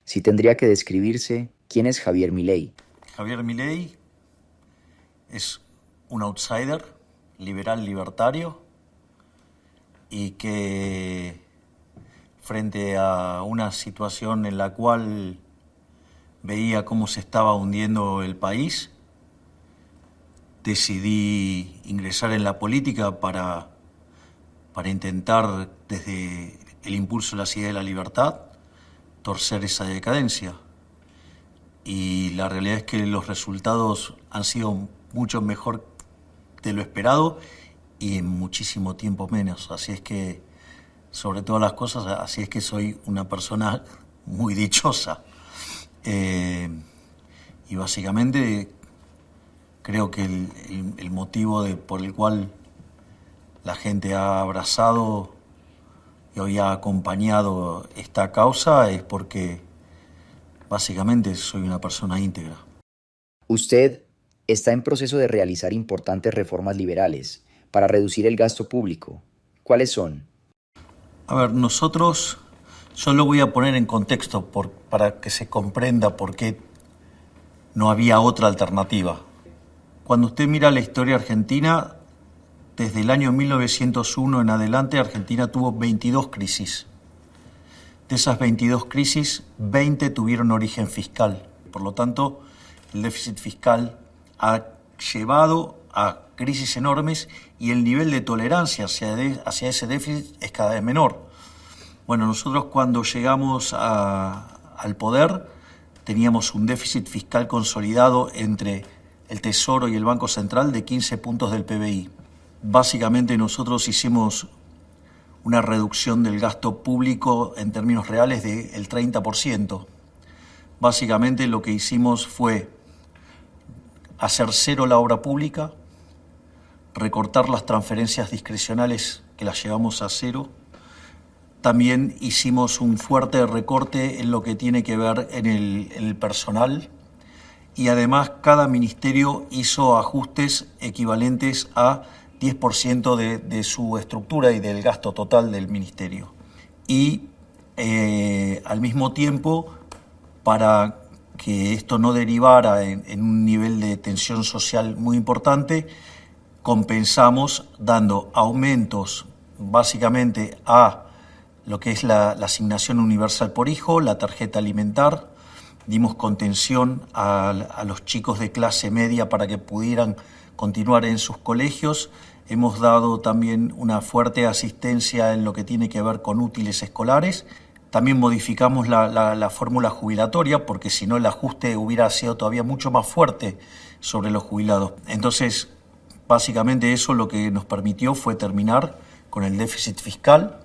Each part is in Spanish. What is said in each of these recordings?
Si tendría que describirse, ¿quién es Javier Milei? Javier Milei es un outsider, liberal libertario, y que frente a una situación en la cual veía cómo se estaba hundiendo el país, decidí ingresar en la política para intentar, desde el impulso de las ideas de la libertad, torcer esa decadencia. Y la realidad es que los resultados han sido mucho mejor de lo esperado y en muchísimo tiempo menos. Así es que, sobre todas las cosas, así es que soy una persona muy dichosa. Eh, y básicamente creo que el motivo por el cual la gente ha abrazado y hoy ha acompañado esta causa es porque básicamente soy una persona íntegra. Usted está en proceso de realizar importantes reformas liberales para reducir el gasto público. ¿Cuáles son? A ver, yo lo voy a poner en contexto para que se comprenda por qué no había otra alternativa. Cuando usted mira la historia argentina, desde el año 1901 en adelante, Argentina tuvo 22 crisis. De esas 22 crisis, 20 tuvieron origen fiscal. Por lo tanto, el déficit fiscal ha llevado a crisis enormes y el nivel de tolerancia hacia ese déficit es cada vez menor. Bueno, nosotros cuando llegamos al poder teníamos un déficit fiscal consolidado entre el Tesoro y el Banco Central de 15 puntos del PBI. Básicamente nosotros hicimos una reducción del gasto público en términos reales del 30%. Básicamente lo que hicimos fue hacer cero la obra pública, recortar las transferencias discrecionales que las llevamos a cero. También hicimos un fuerte recorte en lo que tiene que ver en el personal y además cada ministerio hizo ajustes equivalentes a 10% de su estructura y del gasto total del ministerio. Y al mismo tiempo, para que esto no derivara en un nivel de tensión social muy importante, compensamos dando aumentos básicamente a lo que es la asignación universal por hijo, la tarjeta alimentar, dimos contención a los chicos de clase media para que pudieran continuar en sus colegios, hemos dado también una fuerte asistencia en lo que tiene que ver con útiles escolares, también modificamos la fórmula jubilatoria porque si no el ajuste hubiera sido todavía mucho más fuerte sobre los jubilados. Entonces, básicamente eso lo que nos permitió fue terminar con el déficit fiscal.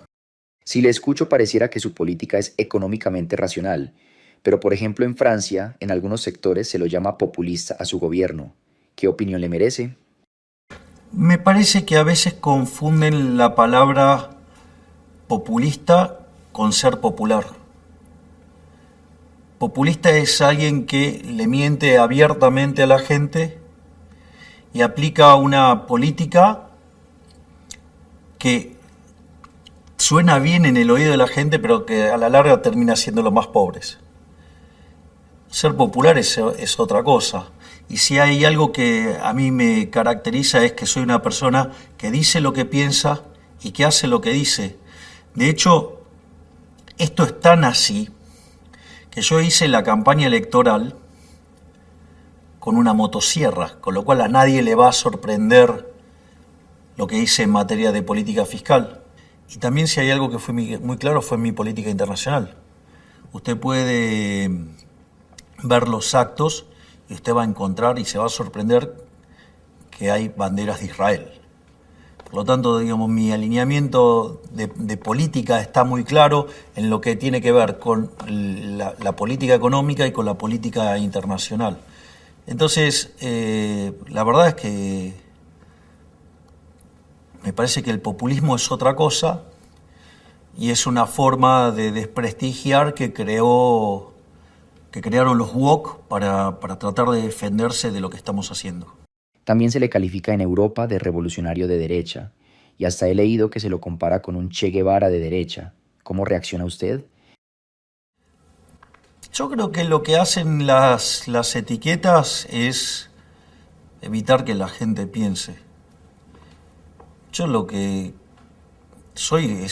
Si le escucho pareciera que su política es económicamente racional, pero por ejemplo en Francia, en algunos sectores se lo llama populista a su gobierno. ¿Qué opinión le merece? Me parece que a veces confunden la palabra populista con ser popular. Populista es alguien que le miente abiertamente a la gente y aplica una política que suena bien en el oído de la gente, pero que a la larga termina siendo los más pobres. Ser popular es otra cosa. Y si hay algo que a mí me caracteriza es que soy una persona que dice lo que piensa y que hace lo que dice. De hecho, esto es tan así que yo hice la campaña electoral con una motosierra, con lo cual a nadie le va a sorprender lo que hice en materia de política fiscal. Y también si hay algo que fue muy claro fue mi política internacional. Usted puede ver los actos y usted va a encontrar y se va a sorprender que hay banderas de Israel. Por lo tanto, digamos, mi alineamiento de política está muy claro en lo que tiene que ver con la política económica y con la política internacional. Entonces, la verdad es que me parece que el populismo es otra cosa y es una forma de desprestigiar que crearon los woke para tratar de defenderse de lo que estamos haciendo. También se le califica en Europa de revolucionario de derecha, y hasta he leído que se lo compara con un Che Guevara de derecha. ¿Cómo reacciona usted? Yo creo que lo que hacen las etiquetas es evitar que la gente piense. Yo lo que soy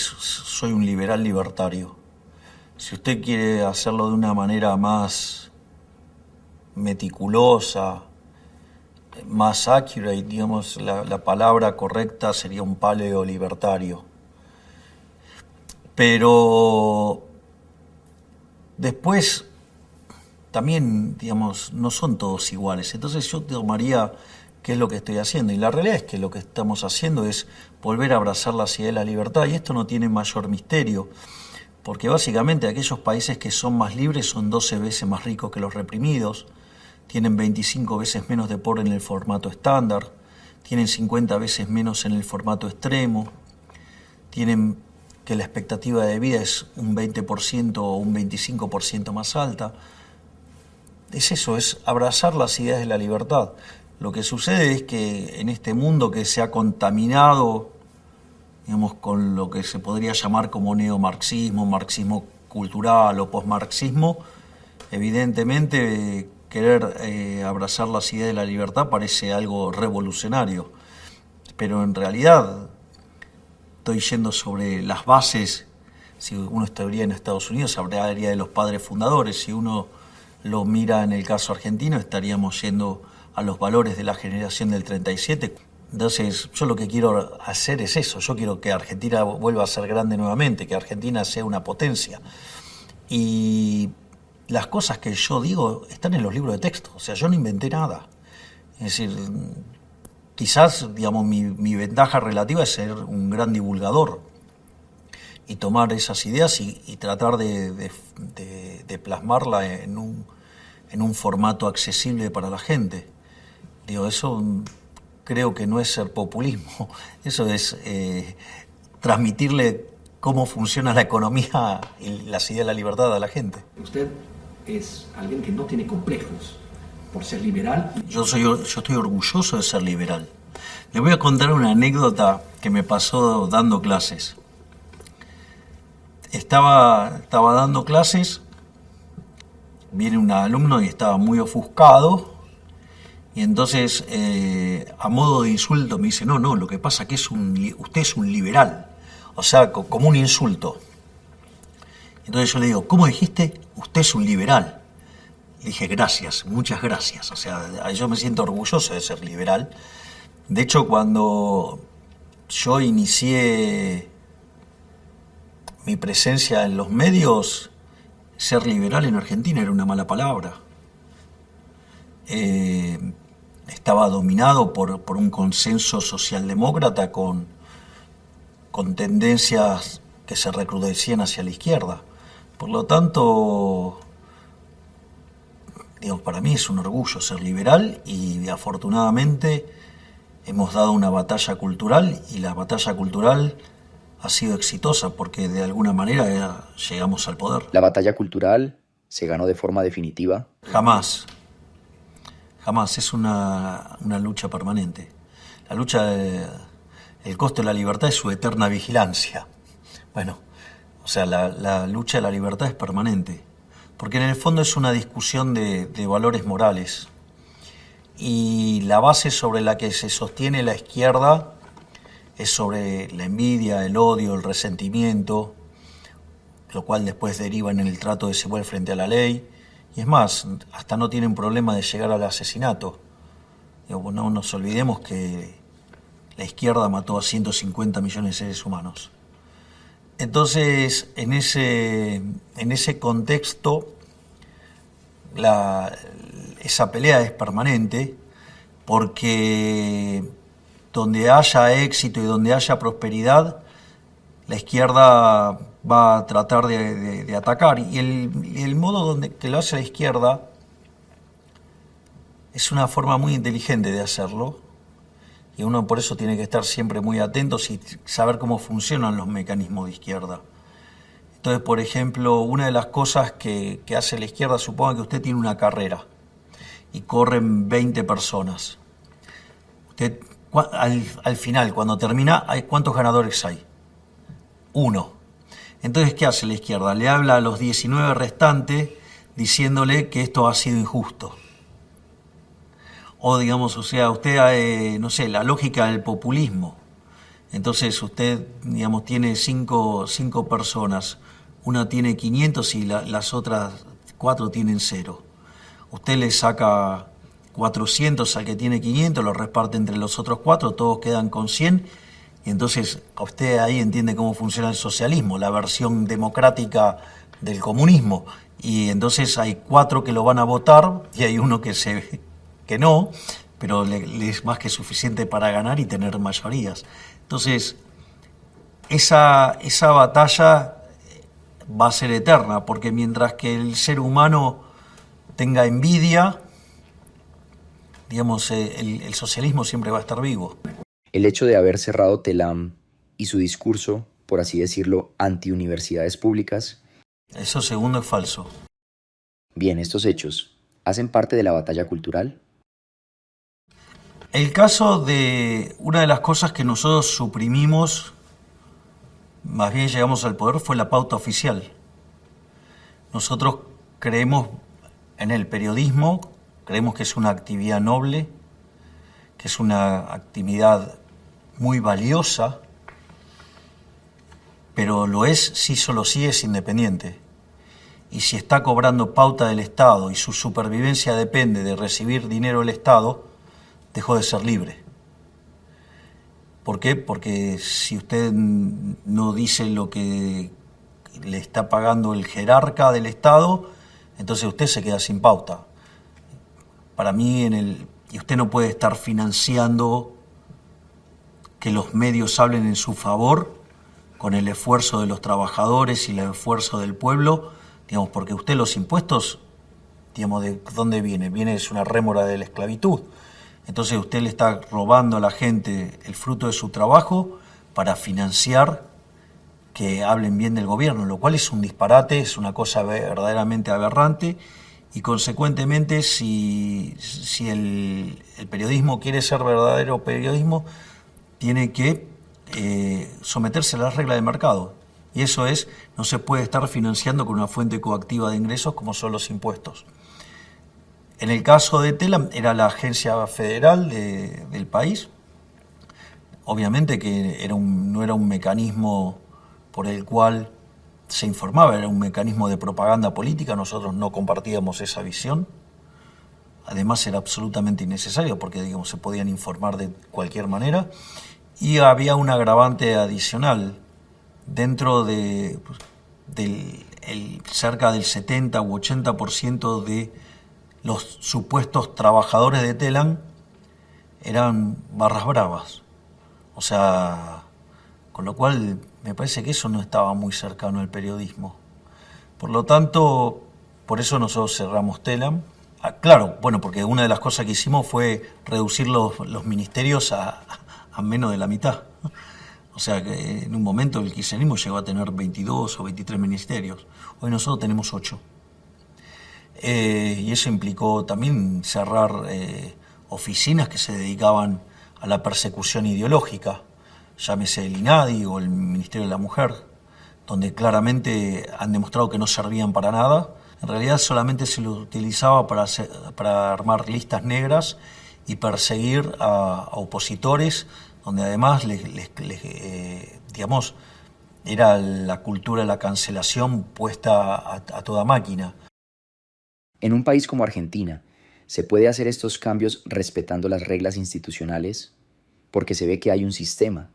un liberal libertario. Si usted quiere hacerlo de una manera más meticulosa, más accurate, digamos, la palabra correcta sería un paleo libertario. Pero después también, digamos, no son todos iguales. Entonces yo tomaría qué es lo que estoy haciendo. Y la realidad es que lo que estamos haciendo es volver a abrazar la idea de la libertad. Y esto no tiene mayor misterio, porque básicamente aquellos países que son más libres son 12 veces más ricos que los reprimidos, tienen 25 veces menos de pobre en el formato estándar, tienen 50 veces menos en el formato extremo, tienen que la expectativa de vida es un 20% o un 25% más alta. Es eso, es abrazar las ideas de la libertad. Lo que sucede es que en este mundo que se ha contaminado, digamos, con lo que se podría llamar como neomarxismo, marxismo cultural o posmarxismo, evidentemente querer abrazar las ideas de la libertad parece algo revolucionario, pero en realidad estoy yendo sobre las bases. Si uno estaría en Estados Unidos, hablaría de los padres fundadores. Si uno lo mira en el caso argentino, estaríamos yendo a los valores de la generación del 37. Entonces, yo lo que quiero hacer es eso. Yo quiero que Argentina vuelva a ser grande nuevamente, que Argentina sea una potencia. Y las cosas que yo digo están en los libros de texto. O sea, yo no inventé nada. Es decir, quizás, digamos, mi ventaja relativa es ser un gran divulgador y tomar esas ideas y tratar de plasmarla en un formato accesible para la gente. Digo, eso creo que no es ser populismo, eso es transmitirle cómo funciona la economía y las ideas de la libertad a la gente. Usted es alguien que no tiene complejos por ser liberal. Yo estoy orgulloso de ser liberal. Le voy a contar una anécdota que me pasó dando clases. Estaba dando clases, viene un alumno y estaba muy ofuscado, y entonces a modo de insulto me dice, no, lo que pasa es que usted es un liberal, o sea, como un insulto. Entonces yo le digo, ¿cómo dijiste? Usted es un liberal. Le dije, gracias, muchas gracias. O sea, yo me siento orgulloso de ser liberal. De hecho, cuando yo inicié mi presencia en los medios, ser liberal en Argentina era una mala palabra. Estaba dominado por un consenso socialdemócrata con tendencias que se recrudecían hacia la izquierda. Por lo tanto, digamos, para mí es un orgullo ser liberal y afortunadamente hemos dado una batalla cultural y la batalla cultural ha sido exitosa porque de alguna manera llegamos al poder. ¿La batalla cultural se ganó de forma definitiva? Jamás. Jamás. Es una lucha permanente. La lucha, el costo de la libertad es su eterna vigilancia. Bueno, o sea, la lucha de la libertad es permanente. Porque en el fondo es una discusión de valores morales. Y la base sobre la que se sostiene la izquierda es sobre la envidia, el odio, el resentimiento, lo cual después deriva en el trato desigual frente a la ley. Y es más, hasta no tienen problema de llegar al asesinato. No nos olvidemos que la izquierda mató a 150 millones de seres humanos. Entonces, en ese contexto, esa pelea es permanente porque donde haya éxito y donde haya prosperidad, la izquierda va a tratar de atacar. Y el modo que lo hace la izquierda es una forma muy inteligente de hacerlo. Y uno por eso tiene que estar siempre muy atentos y saber cómo funcionan los mecanismos de izquierda. Entonces, por ejemplo, una de las cosas que hace la izquierda, suponga que usted tiene una carrera y corren 20 personas. Usted, al final, cuando termina, ¿cuántos ganadores hay? 1. Entonces, ¿qué hace la izquierda? Le habla a los 19 restantes diciéndole que esto ha sido injusto. O digamos, o sea, usted, no sé, la lógica del populismo. Entonces usted, digamos, tiene cinco personas, una tiene 500 y las otras 4 tienen 0. Usted le saca 400 al que tiene 500, lo reparte entre los otros 4, todos quedan con 100, y entonces usted ahí entiende cómo funciona el socialismo, la versión democrática del comunismo, y entonces hay 4 que lo van a votar y hay uno que no, pero le es más que suficiente para ganar y tener mayorías. Entonces, esa batalla va a ser eterna, porque mientras que el ser humano tenga envidia, digamos, el socialismo siempre va a estar vivo. El hecho de haber cerrado TELAM y su discurso, por así decirlo, anti-universidades públicas. Eso segundo es falso. Bien, estos hechos, ¿hacen parte de la batalla cultural? El caso de una de las cosas que nosotros suprimimos, más bien llegamos al poder, fue la pauta oficial. Nosotros creemos en el periodismo, creemos que es una actividad noble, que es una actividad muy valiosa, pero lo es si solo sí es independiente. Y si está cobrando pauta del Estado y su supervivencia depende de recibir dinero del Estado, dejó de ser libre. ¿Por qué? Porque si usted no dice lo que le está pagando el jerarca del Estado, entonces usted se queda sin pauta. Para mí, y usted no puede estar financiando que los medios hablen en su favor con el esfuerzo de los trabajadores y el esfuerzo del pueblo, digamos, porque usted los impuestos, digamos, ¿de dónde viene? Es una rémora de la esclavitud. Entonces usted le está robando a la gente el fruto de su trabajo para financiar que hablen bien del gobierno, lo cual es un disparate, es una cosa verdaderamente aberrante, y consecuentemente si el periodismo quiere ser verdadero periodismo, tiene que someterse a las reglas del mercado. Y eso es, no se puede estar financiando con una fuente coactiva de ingresos como son los impuestos. En el caso de TELAM era la agencia federal del país. Obviamente que no era un mecanismo por el cual se informaba, era un mecanismo de propaganda política, nosotros no compartíamos esa visión. Además era absolutamente innecesario porque, digamos, se podían informar de cualquier manera. Y había un agravante adicional. Dentro de cerca del 70 u 80% de los supuestos trabajadores de TELAM eran barras bravas. O sea, con lo cual me parece que eso no estaba muy cercano al periodismo. Por lo tanto, por eso nosotros cerramos TELAM. Claro, bueno, porque una de las cosas que hicimos fue reducir los ministerios a menos de la mitad. O sea que en un momento el kirchnerismo llegó a tener 22 o 23 ministerios. Hoy nosotros tenemos 8. Y eso implicó también cerrar oficinas que se dedicaban a la persecución ideológica, llámese el INADI o el Ministerio de la Mujer, donde claramente han demostrado que no servían para nada. En realidad solamente se lo utilizaba para armar listas negras y perseguir a opositores, donde además digamos, era la cultura de la cancelación puesta a toda máquina. En un país como Argentina, ¿se puede hacer estos cambios respetando las reglas institucionales? Porque se ve que hay un sistema.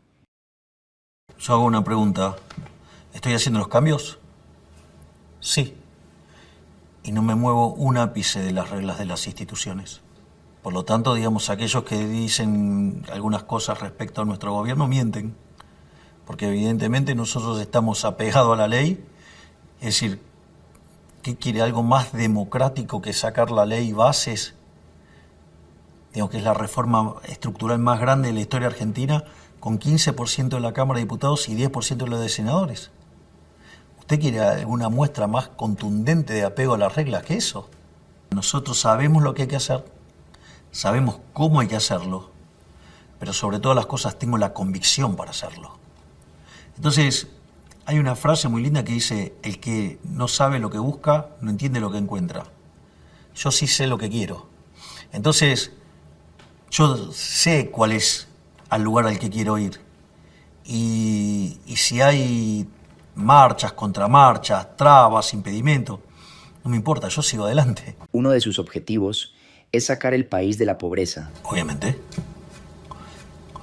Yo hago una pregunta. ¿Estoy haciendo los cambios? Sí. Y no me muevo un ápice de las reglas de las instituciones. Por lo tanto, digamos, aquellos que dicen algunas cosas respecto a nuestro gobierno mienten. Porque evidentemente nosotros estamos apegados a la ley. Es decir, ¿qué quiere? ¿Algo más democrático que sacar la ley bases? Digamos que es la reforma estructural más grande de la historia argentina, con 15% de la Cámara de Diputados y 10% de los de senadores. ¿Usted quiere alguna muestra más contundente de apego a las reglas que eso? Nosotros sabemos lo que hay que hacer, sabemos cómo hay que hacerlo, pero sobre todas las cosas tengo la convicción para hacerlo. Entonces, Hay una frase muy linda que dice, el que no sabe lo que busca, no entiende lo que encuentra. Yo sí sé lo que quiero. Entonces, yo sé cuál es al lugar al que quiero ir. Y si hay marchas, contramarchas, trabas, impedimentos, no me importa, yo sigo adelante. Uno de sus objetivos es sacar el país de la pobreza. Obviamente.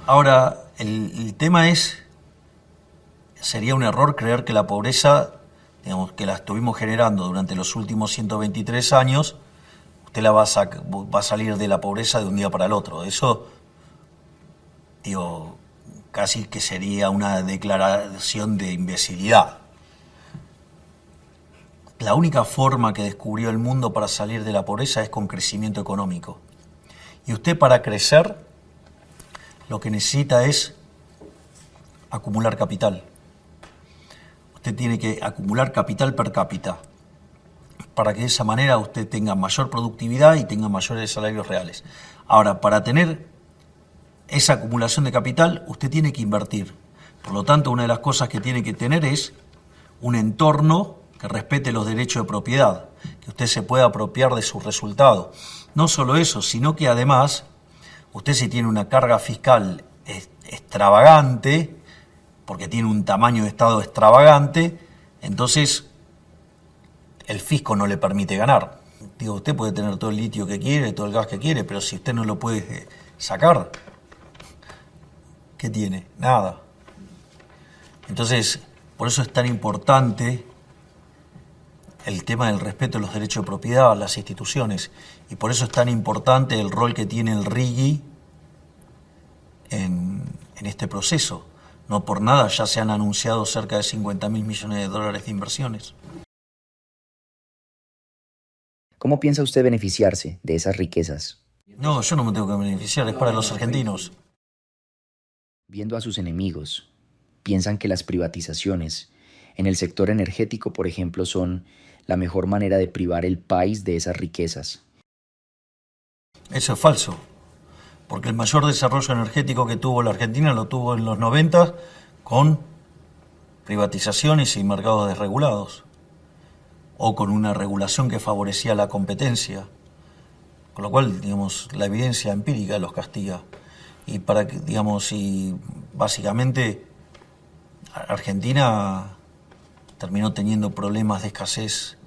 Ahora, el tema es, sería un error creer que la pobreza, digamos, que la estuvimos generando durante los últimos 123 años, usted va a salir de la pobreza de un día para el otro. Eso, digo, casi que sería una declaración de imbecilidad. La única forma que descubrió el mundo para salir de la pobreza es con crecimiento económico. Y usted, para crecer, lo que necesita es acumular capital. Usted tiene que acumular capital per cápita para que de esa manera usted tenga mayor productividad y tenga mayores salarios reales. Ahora, para tener esa acumulación de capital, usted tiene que invertir. Por lo tanto, una de las cosas que tiene que tener es un entorno que respete los derechos de propiedad, que usted se pueda apropiar de sus resultados. No solo eso, sino que además, usted, si tiene una carga fiscal extravagante, porque tiene un tamaño de Estado extravagante, entonces el fisco no le permite ganar. Digo, usted puede tener todo el litio que quiere, todo el gas que quiere, pero si usted no lo puede sacar, ¿qué tiene? Nada. Entonces, por eso es tan importante el tema del respeto de los derechos de propiedad a las instituciones, y por eso es tan importante el rol que tiene el RIGI en este proceso. No por nada ya se han anunciado cerca de 50.000 millones de dólares de inversiones. ¿Cómo piensa usted beneficiarse de esas riquezas? No, yo no me tengo que beneficiar, es para los argentinos. Viendo a sus enemigos, piensan que las privatizaciones en el sector energético, por ejemplo, son la mejor manera de privar el país de esas riquezas. Eso es falso, porque el mayor desarrollo energético que tuvo la Argentina lo tuvo en los 90 con privatizaciones y mercados desregulados, o con una regulación que favorecía la competencia, con lo cual, digamos, la evidencia empírica los castiga. Y para que, digamos, y básicamente Argentina terminó teniendo problemas de escasez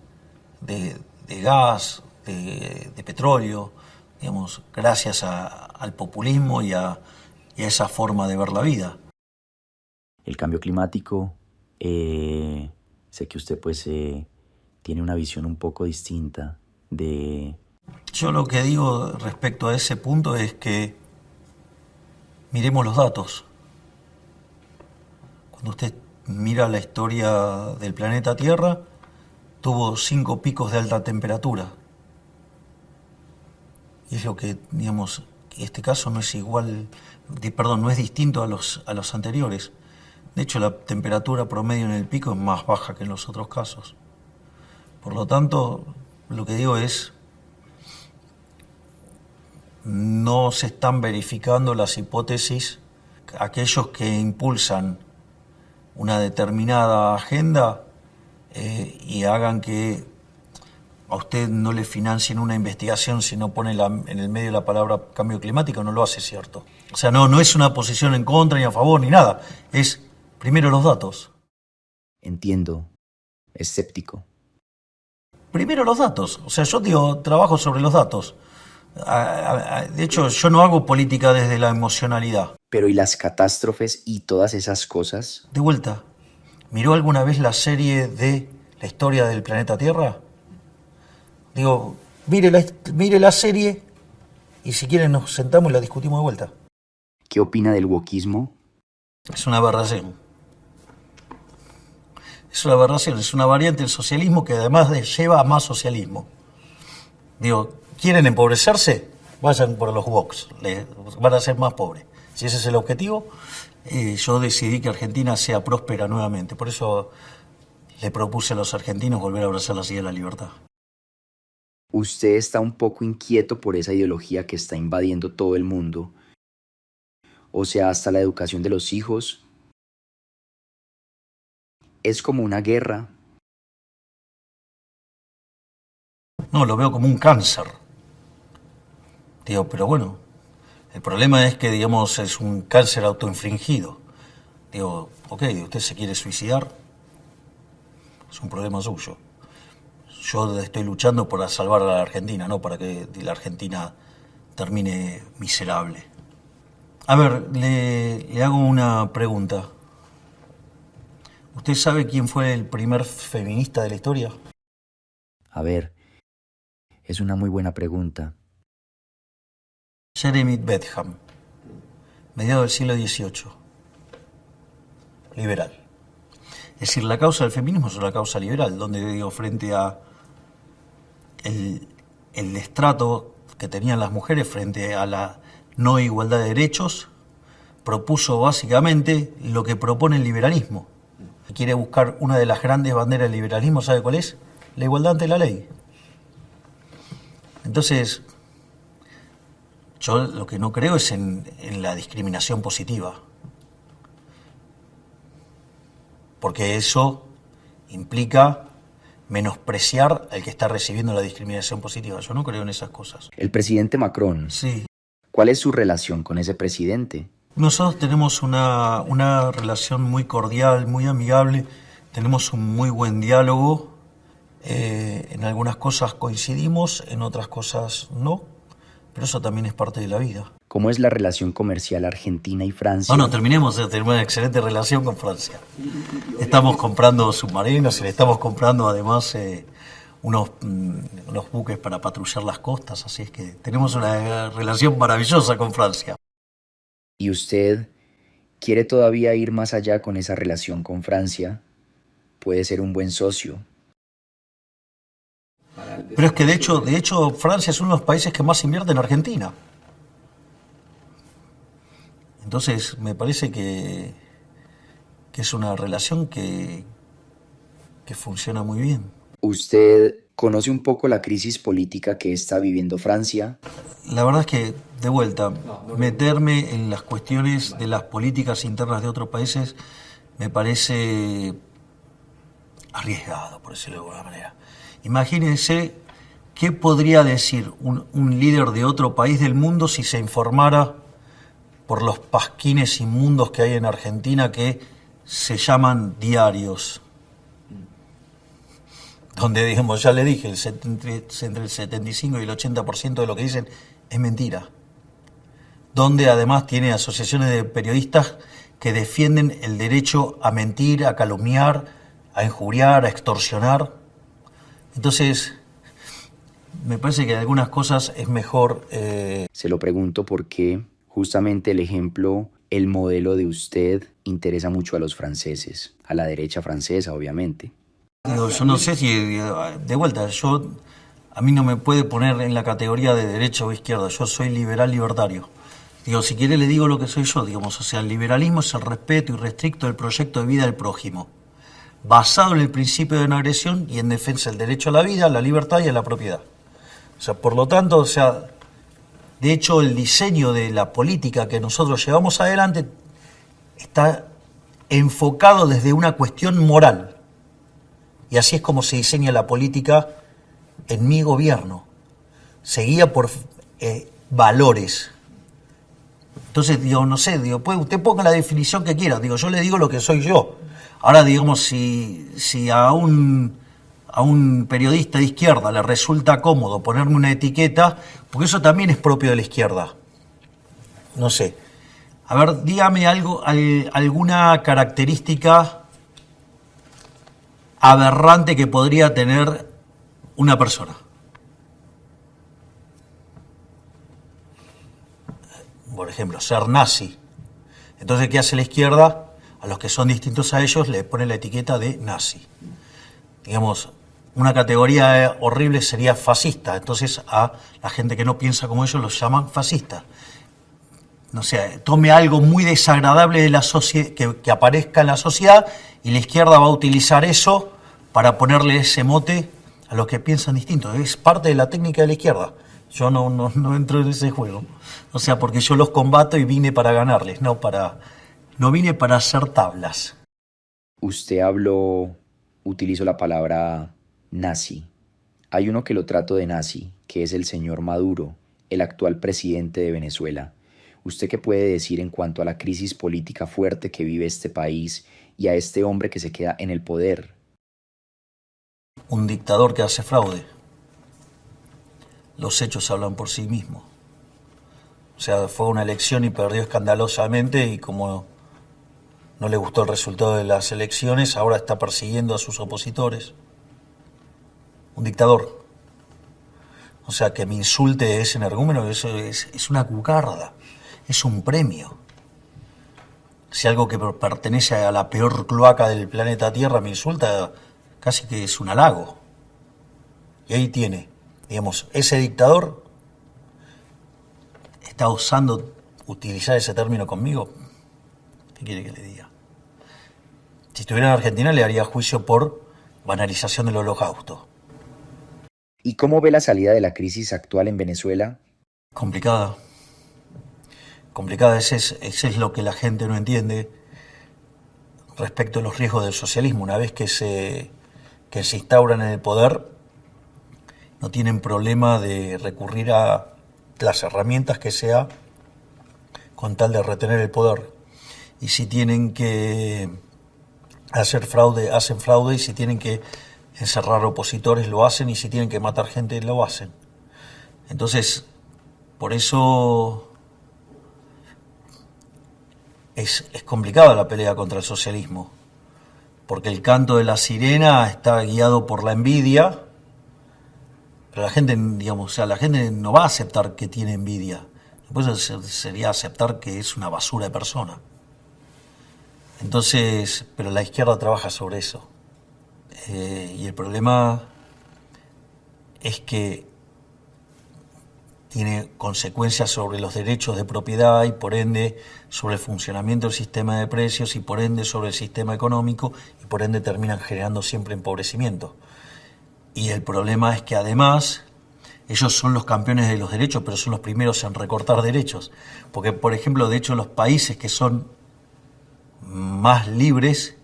de gas, de petróleo, digamos, gracias al populismo y a esa forma de ver la vida. El cambio climático, sé que usted pues tiene una visión un poco distinta de... Yo lo que digo respecto a ese punto es que miremos los datos. Cuando usted mira la historia del planeta Tierra, tuvo 5 picos de alta temperatura. Y es lo que, digamos, este caso no es igual, no es distinto a los anteriores. De hecho, la temperatura promedio en el pico es más baja que en los otros casos. Por lo tanto, lo que digo es, no se están verificando las hipótesis. Aquellos que impulsan una determinada agenda y hagan que a usted no le financien una investigación si no pone en el medio la palabra cambio climático, no lo hace cierto. O sea, no es una posición en contra ni a favor ni nada, es primero los datos. Entiendo, escéptico. Primero los datos, o sea, yo trabajo sobre los datos. De hecho, yo no hago política desde la emocionalidad. Pero ¿y las catástrofes y todas esas cosas? De vuelta, ¿miró alguna vez la serie de la historia del planeta Tierra? Digo, mire la serie y si quieren nos sentamos y la discutimos de vuelta. ¿Qué opina del wokismo? Es una aberración. Es una aberración, es una variante del socialismo que además lleva a más socialismo. Digo, ¿quieren empobrecerse? Vayan por los woks, van a ser más pobres. Si ese es el objetivo, yo decidí que Argentina sea próspera nuevamente. Por eso le propuse a los argentinos volver a abrazar la silla de la libertad. Usted está un poco inquieto por esa ideología que está invadiendo todo el mundo. O sea, hasta la educación de los hijos. ¿Es como una guerra? No, lo veo como un cáncer. Digo, pero bueno, el problema es que, digamos, es un cáncer autoinfligido. Digo, ok, usted se quiere suicidar, es un problema suyo. Yo estoy luchando para salvar a la Argentina, no para que la Argentina termine miserable. A ver, le hago una pregunta. ¿Usted sabe quién fue el primer feminista de la historia? A ver, es una muy buena pregunta. Jeremy Bentham, mediados del siglo XVIII, liberal. Es decir, la causa del feminismo es una causa liberal, donde, digo, frente a el destrato que tenían las mujeres frente a la no igualdad de derechos, propuso básicamente lo que propone el liberalismo. Quiere buscar una de las grandes banderas del liberalismo, ¿sabe cuál es? La igualdad ante la ley. Entonces, yo lo que no creo es en la discriminación positiva, porque eso implica menospreciar al que está recibiendo la discriminación positiva. Yo no creo en esas cosas. El presidente Macron, Sí. ¿cuál es su relación con ese presidente? Nosotros tenemos una relación muy cordial, muy amigable, tenemos un muy buen diálogo, en algunas cosas coincidimos, en otras cosas no, pero eso también es parte de la vida. ¿Cómo es la relación comercial Argentina y Francia? Bueno, terminemos de tener una excelente relación con Francia. Estamos comprando submarinos y le estamos comprando además unos buques para patrullar las costas, así es que tenemos una relación maravillosa con Francia. ¿Y usted quiere todavía ir más allá con esa relación con Francia? Puede ser un buen socio. Pero es que de hecho Francia es uno de los países que más invierte en Argentina. Entonces me parece que es una relación que funciona muy bien. ¿Usted conoce un poco la crisis política que está viviendo Francia? La verdad es que, de vuelta, meterme en las cuestiones de las políticas internas de otros países me parece arriesgado, por decirlo de alguna manera. Imagínense qué podría decir un líder de otro país del mundo si se informara por los pasquines inmundos que hay en Argentina que se llaman diarios, donde, digamos, ya le dije, entre el 75 y el 80% de lo que dicen es mentira, donde además tiene asociaciones de periodistas que defienden el derecho a mentir, a calumniar, a injuriar, a extorsionar. Entonces, me parece que en algunas cosas es mejor... Se lo pregunto porque justamente el ejemplo, el modelo de usted interesa mucho a los franceses, a la derecha francesa, obviamente. Digo, yo no sé si, de vuelta, a mí no me puede poner en la categoría de derecha o izquierda, yo soy liberal libertario. Digo, si quiere le digo lo que soy yo, digamos, o sea, el liberalismo es el respeto irrestricto del proyecto de vida del prójimo, basado en el principio de no agresión y en defensa del derecho a la vida, a la libertad y a la propiedad. O sea, por lo tanto, o sea, de hecho, el diseño de la política que nosotros llevamos adelante está enfocado desde una cuestión moral. Y así es como se diseña la política en mi gobierno. Se guía por valores. Entonces, digo, no sé, digo, usted ponga la definición que quiera. Digo, yo le digo lo que soy yo. Ahora, digamos, si a un periodista de izquierda le resulta cómodo ponerme una etiqueta, porque eso también es propio de la izquierda. No sé. A ver, dígame alguna característica aberrante que podría tener una persona. Por ejemplo, ser nazi. Entonces, ¿qué hace la izquierda? A los que son distintos a ellos le pone la etiqueta de nazi. Digamos, una categoría horrible sería fascista. Entonces, a la gente que no piensa como ellos los llaman fascistas. No sé, tome algo muy desagradable de la que aparezca en la sociedad y la izquierda va a utilizar eso para ponerle ese mote a los que piensan distinto. Es parte de la técnica de la izquierda. Yo no entro en ese juego. O sea, porque yo los combato y vine para ganarles, no vine para hacer tablas. Usted utilizó la palabra nazi. Hay uno que lo trato de nazi, que es el señor Maduro, el actual presidente de Venezuela. ¿Usted qué puede decir en cuanto a la crisis política fuerte que vive este país y a este hombre que se queda en el poder? Un dictador que hace fraude. Los hechos hablan por sí mismos. O sea, fue una elección y perdió escandalosamente, y como no le gustó el resultado de las elecciones, ahora está persiguiendo a sus opositores. Un dictador. O sea, que me insulte ese energúmeno, eso es una cucarda, es un premio. Si algo que pertenece a la peor cloaca del planeta Tierra me insulta, casi que es un halago. Y ahí tiene, digamos, ese dictador está osando utilizar ese término conmigo. ¿Qué quiere que le diga? Si estuviera en Argentina le haría juicio por banalización del holocausto. ¿Y cómo ve la salida de la crisis actual en Venezuela? Complicada. Complicada, ese es lo que la gente no entiende respecto a los riesgos del socialismo. Una vez que se instauran en el poder, no tienen problema de recurrir a las herramientas que sea con tal de retener el poder. Y si tienen que hacer fraude, hacen fraude, y si tienen que encerrar opositores, lo hacen, y si tienen que matar gente, lo hacen. Entonces, por eso es complicada la pelea contra el socialismo, porque el canto de la sirena está guiado por la envidia, pero la gente, digamos, o sea, la gente no va a aceptar que tiene envidia. Después sería aceptar que es una basura de persona. Entonces, pero la izquierda trabaja sobre eso. Y el problema es que tiene consecuencias sobre los derechos de propiedad y por ende sobre el funcionamiento del sistema de precios y por ende sobre el sistema económico y por ende terminan generando siempre empobrecimiento. Y el problema es que además ellos son los campeones de los derechos, pero son los primeros en recortar derechos. Porque, por ejemplo, de hecho los países que son más libres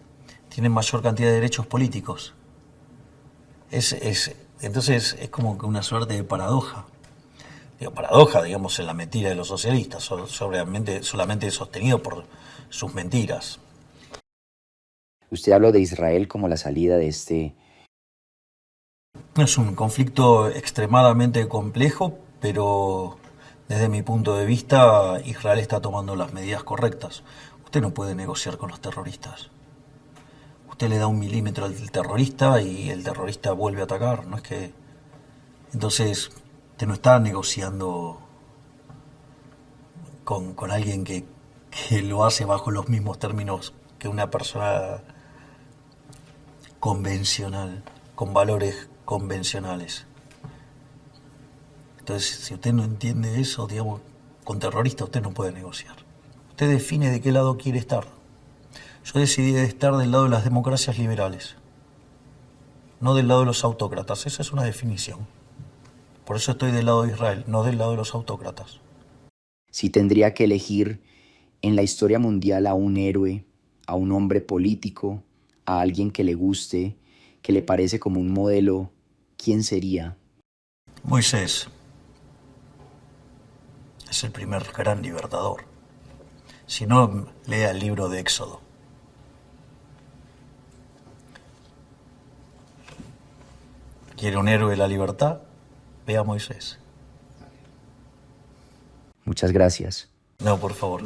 tienen mayor cantidad de derechos políticos. Entonces es como que una suerte de paradoja. Paradoja, digamos, en la mentira de los socialistas, solamente sostenido por sus mentiras. Usted habló de Israel como la salida de este... Es un conflicto extremadamente complejo, pero desde mi punto de vista Israel está tomando las medidas correctas. Usted no puede negociar con los terroristas. Usted le da 1 milímetro al terrorista y el terrorista vuelve a atacar. No es que... Entonces, usted no está negociando con alguien que lo hace bajo los mismos términos que una persona convencional, con valores convencionales. Entonces, si usted no entiende eso, digamos, con terroristas usted no puede negociar. Usted define de qué lado quiere estar. Yo decidí estar del lado de las democracias liberales, no del lado de los autócratas. Esa es una definición. Por eso estoy del lado de Israel, no del lado de los autócratas. Si tendría que elegir en la historia mundial a un héroe, a un hombre político, a alguien que le guste, que le parece como un modelo, ¿quién sería? Moisés es el primer gran libertador. Si no, lea el libro de Éxodo. ¿Quiere un héroe de la libertad? Vea a Moisés. Muchas gracias. No, por favor.